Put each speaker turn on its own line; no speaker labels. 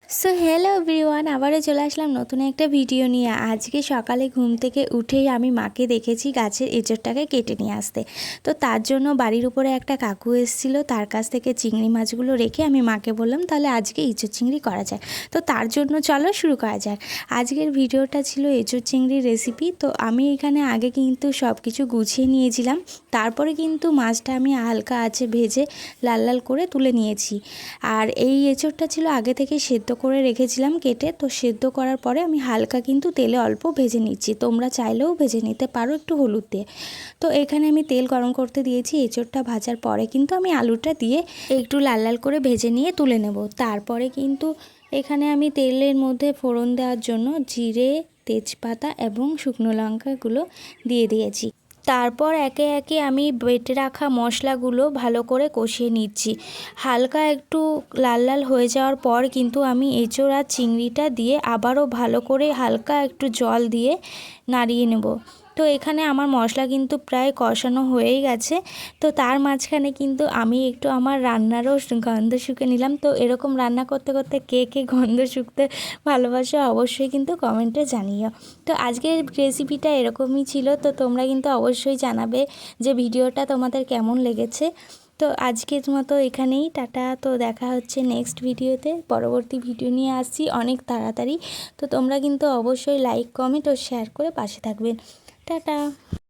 So hello everyone, আবারও চলে আসলাম নতুন একটা ভিডিও নিয়ে। আজকে সকালে ঘুম থেকে উঠেই আমি মাকে দেখেছি গাছের এঁচোড়টাকে কেটে নিয়ে আসতে। তো তার জন্য বাড়ির উপরে একটা কাকু এসেছিল, তার কাছ থেকে চিংড়ি মাছগুলো রেখে আমি মাকে বললাম তাহলে আজকে এঁচোড় চিংড়ি করা যায়। তো তার জন্য চলো শুরু করা যাক। আজকের ভিডিওটা ছিল এঁচোড় চিংড়ির রেসিপি। তো আমি এখানে আগে কিন্তু সব কিছু গুছিয়ে নিয়েছিলাম, তারপরে কিন্তু মাছটা আমি হালকা আঁচে ভেজে লাল লাল করে তুলে নিয়েছি। আর এই এঁচোড়টা ছিল আগে থেকে সেদ্ধ করে রেখেছিলাম কেটে। তো সেদ্ধ করার পরে আমি হালকা কিন্তু তেলে অল্প ভেজে নিচ্ছি, তোমরা চাইলেও ভেজে নিতে পারো একটু হলুদ দিয়ে। তো এখানে আমি তেল গরম করতে দিয়েছি। এঁচোড়টা ভাজার পরে কিন্তু আমি আলুটা দিয়ে একটু লাল লাল করে ভেজে নিয়ে তুলে নেব। তারপরে কিন্তু এখানে আমি তেলের মধ্যে ফোড়ন দেওয়ার জন্য জিরে, তেজপাতা এবং শুকনো লঙ্কাগুলো দিয়ে দিয়েছি। তারপর একে একে আমি বেটে রাখা মশলাগুলো ভালো করে কষিয়ে নিচ্ছি। হালকা একটু লাল লাল হয়ে যাওয়ার পর কিন্তু আমি এঁচোড় আর চিংড়িটা দিয়ে আবারও ভালো করে হালকা একটু জল দিয়ে নাড়িয়ে নেব। তো এখানে আমার মশলা কিন্তু প্রায় কষানো হয়েই গেছে। তো তার মাঝখানে কিন্তু আমি একটু আমার রান্নারও গন্ধ শুঁকে নিলাম। তো এরকম রান্না করতে করতে কে কে গন্ধ শুঁকতে ভালোবাসো অবশ্যই কিন্তু কমেন্টে জানিও। তো আজকের রেসিপিটা এরকমই ছিল। তো তোমরা কিন্তু অবশ্যই জানাবে যে ভিডিওটা তোমাদের কেমন লেগেছে। তো আজকের মতো এখানেই টাটা। তো দেখা হচ্ছে নেক্সট ভিডিওতে, পরবর্তী ভিডিও নিয়ে আসছি অনেক তাড়াতাড়ি। তো তোমরা কিন্তু অবশ্যই লাইক, কমেন্ট ও শেয়ার করে পাশে থাকবেন। টাটা।